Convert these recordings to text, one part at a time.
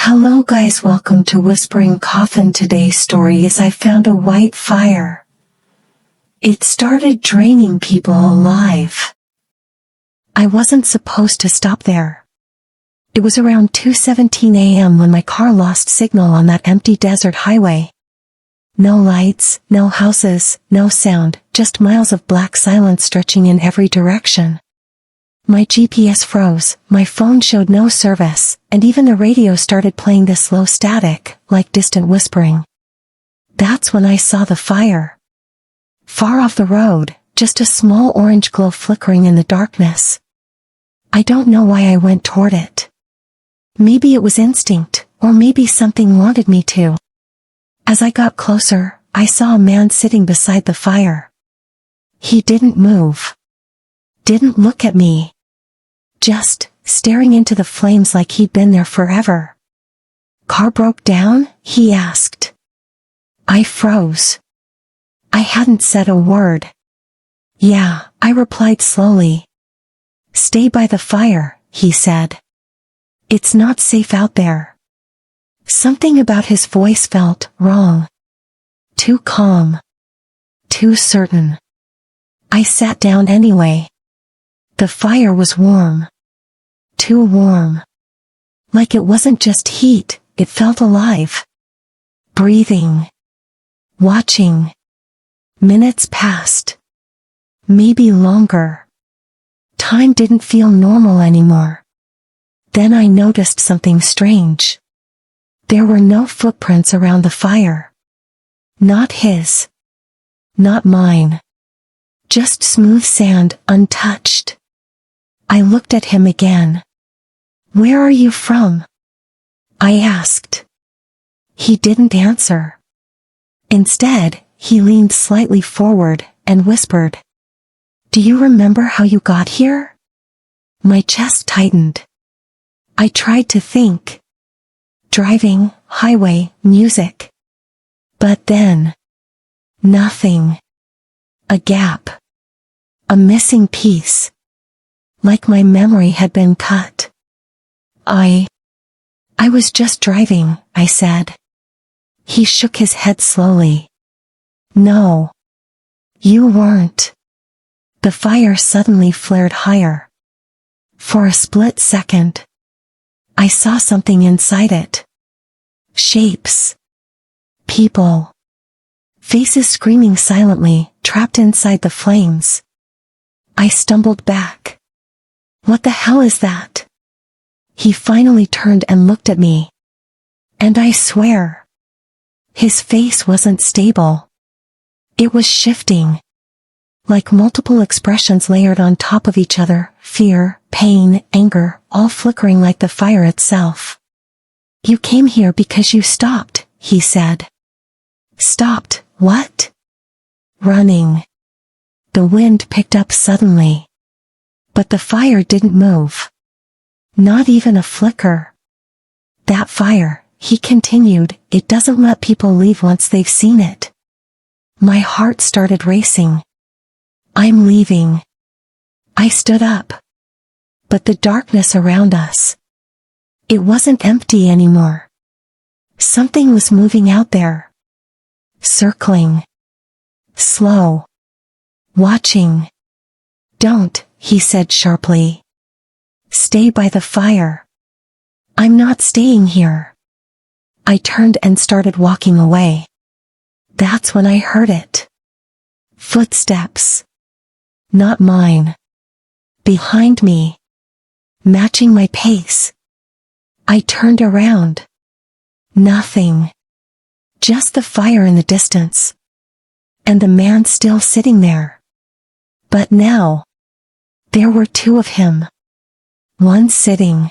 Hello guys, welcome to Whispering Coffin. Today's story is I found a white fire. It started draining people alive. I wasn't supposed to stop there. It was around 2:17 a.m. when my car lost signal on that empty desert highway. No lights, no houses, no sound, just miles of black silence stretching in every direction. My GPS froze, my phone showed no service, and even the radio started playing this low static, like distant whispering. That's when I saw the fire. Far off the road, just a small orange glow flickering in the darkness. I don't know why I went toward it. Maybe it was instinct, or maybe something wanted me to. As I got closer, I saw a man sitting beside the fire. He didn't move. Didn't look at me. Just staring into the flames like he'd been there forever. "Car broke down?" he asked. I froze. I hadn't said a word. "Yeah," I replied slowly. "Stay by the fire," he said. "It's not safe out there." Something about his voice felt wrong. Too calm. Too certain. I sat down anyway. The fire was warm. Too warm. Like it wasn't just heat, it felt alive. Breathing. Watching. Minutes passed. Maybe longer. Time didn't feel normal anymore. Then I noticed something strange. There were no footprints around the fire. Not his. Not mine. Just smooth sand, untouched. I looked at him again. "Where are you from?" I asked. He didn't answer. Instead, he leaned slightly forward and whispered, "Do you remember how you got here?" My chest tightened. I tried to think. Driving, highway, music. But then, nothing. A gap. A missing piece. Like my memory had been cut. I was just driving," I said. He shook his head slowly. "No. You weren't." The fire suddenly flared higher. For a split second, I saw something inside it. Shapes. People. Faces screaming silently, trapped inside the flames. I stumbled back. "What the hell is that?" He finally turned and looked at me. And I swear, his face wasn't stable. It was shifting. Like multiple expressions layered on top of each other, fear, pain, anger, all flickering like the fire itself. "You came here because you stopped," he said. "Stopped, what?" "Running." The wind picked up suddenly. But the fire didn't move. Not even a flicker. "That fire," he continued, "it doesn't let people leave once they've seen it." My heart started racing. "I'm leaving." I stood up. But the darkness around us. It wasn't empty anymore. Something was moving out there. Circling. Slow. Watching. "Don't," he said sharply. "Stay by the fire." "I'm not staying here." I turned and started walking away. That's when I heard it. Footsteps. Not mine. Behind me. Matching my pace. I turned around. Nothing. Just the fire in the distance. And the man still sitting there. But now, there were two of him. One sitting.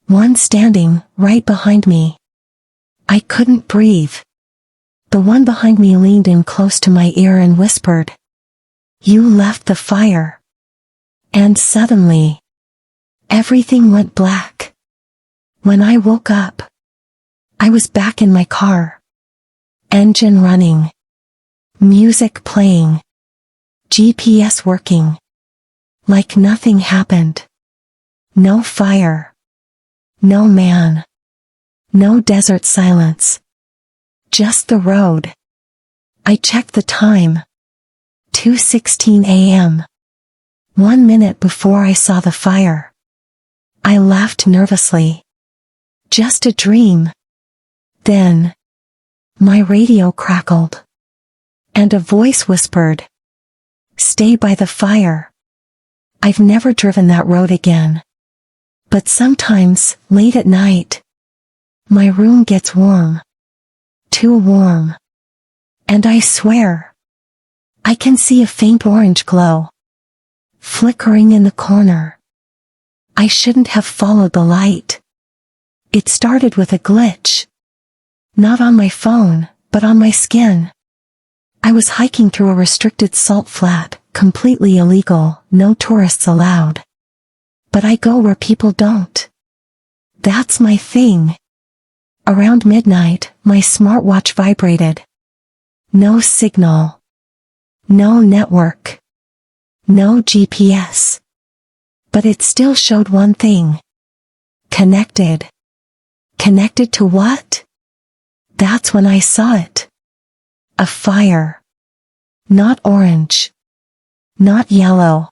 One standing, right behind me. I couldn't breathe. The one behind me leaned in close to my ear and whispered, "You left the fire." And suddenly, everything went black. When I woke up, I was back in my car. Engine running. Music playing. GPS working. Like nothing happened. No fire. No man. No desert silence. Just the road. I checked the time. 2:16 a.m. 1 minute before I saw the fire. I laughed nervously. Just a dream. Then, my radio crackled. And a voice whispered, "Stay by the fire." I've never driven that road again. But sometimes, late at night, my room gets warm. Too warm. And I swear, I can see a faint orange glow flickering in the corner. I shouldn't have followed the light. It started with a glitch. Not on my phone, but on my skin. I was hiking through a restricted salt flat, completely illegal, no tourists allowed. But I go where people don't. That's my thing. Around midnight, my smartwatch vibrated. No signal. No network. No GPS. But it still showed one thing. Connected. Connected to what? That's when I saw it. A fire. Not orange. Not yellow.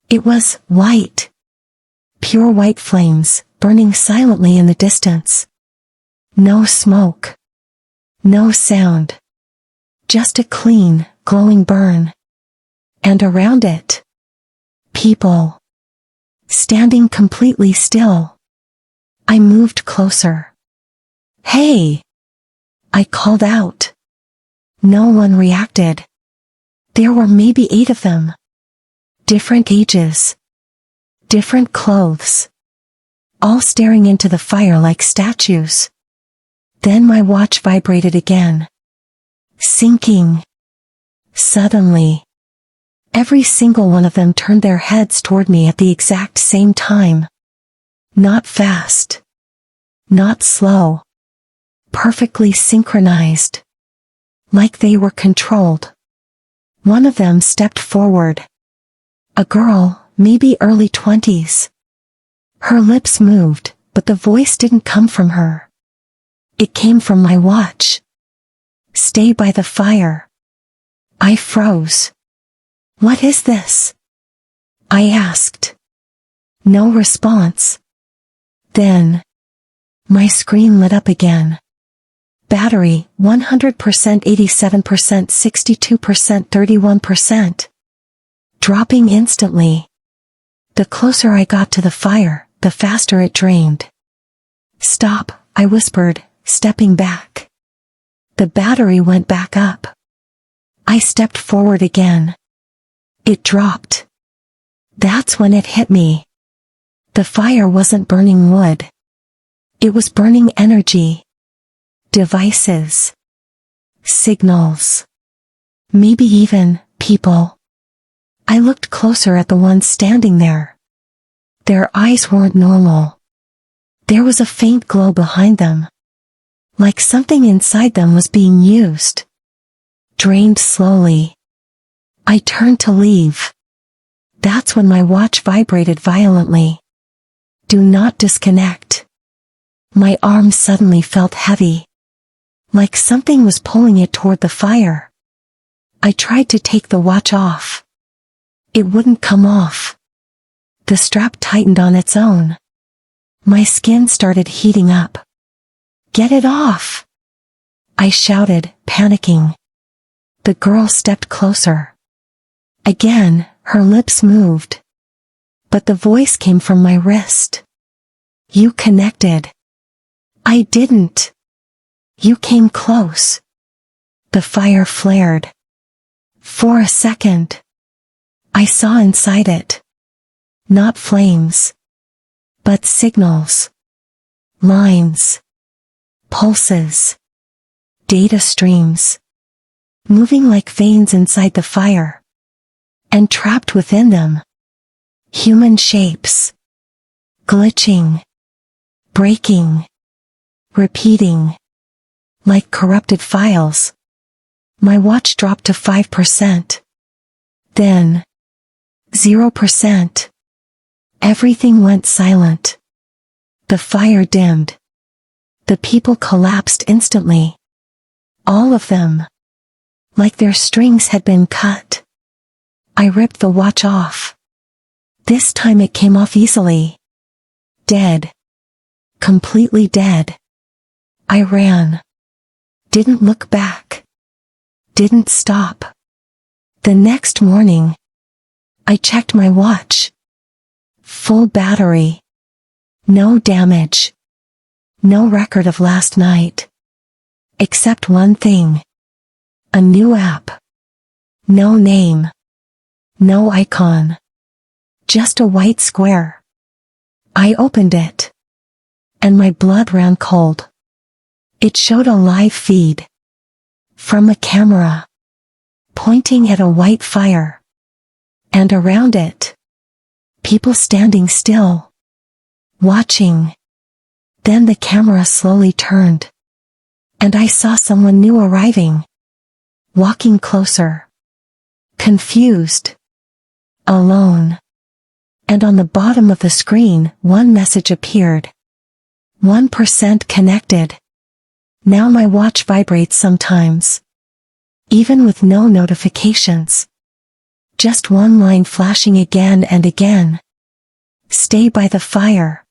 It was white. Pure white flames, burning silently in the distance. No smoke. No sound. Just a clean, glowing burn. And around it, people. Standing completely still. I moved closer. "Hey!" I called out. No one reacted. There were maybe 8 of them. Different ages. Different clothes. All staring into the fire like statues. Then my watch vibrated again. Sinking. Suddenly. Every single one of them turned their heads toward me at the exact same time. Not fast. Not slow. Perfectly synchronized. Like they were controlled. One of them stepped forward. A girl, maybe early 20s. Her lips moved, but the voice didn't come from her. It came from my watch. "Stay by the fire." I froze. "What is this?" I asked. No response. Then, my screen lit up again. Battery, 100%, 87%, 62%, 31%. Dropping instantly. The closer I got to the fire, the faster it drained. "Stop," I whispered, stepping back. The battery went back up. I stepped forward again. It dropped. That's when it hit me. The fire wasn't burning wood. It was burning energy. Devices. Signals. Maybe even people. I looked closer at the ones standing there. Their eyes weren't normal. There was a faint glow behind them. Like something inside them was being used. Drained slowly. I turned to leave. That's when my watch vibrated violently. "Do not disconnect." My arm suddenly felt heavy. Like something was pulling it toward the fire. I tried to take the watch off. It wouldn't come off. The strap tightened on its own. My skin started heating up. "Get it off!" I shouted, panicking. The girl stepped closer. Again, her lips moved. But the voice came from my wrist. "You connected." I didn't. "You came close." The fire flared. For a second, I saw inside it. Not flames, but signals. Lines. Pulses. Data streams. Moving like veins inside the fire. And trapped within them. Human shapes. Glitching. Breaking. Repeating. Like corrupted files. My watch dropped to 5%. Then, 0%. Everything went silent. The fire dimmed. The people collapsed instantly. All of them. Like their strings had been cut. I ripped the watch off. This time it came off easily. Dead. Completely dead. I ran. Didn't look back. Didn't stop. The next morning, I checked my watch. Full battery. No damage. No record of last night. Except one thing. A new app. No name. No icon. Just a white square. I opened it. And my blood ran cold. It showed a live feed. From a camera. Pointing at a white fire. And around it. People standing still. Watching. Then the camera slowly turned. And I saw someone new arriving. Walking closer. Confused. Alone. And on the bottom of the screen, one message appeared. 1% connected. Now my watch vibrates sometimes. Even with no notifications. Just one line flashing again and again. Stay by the fire.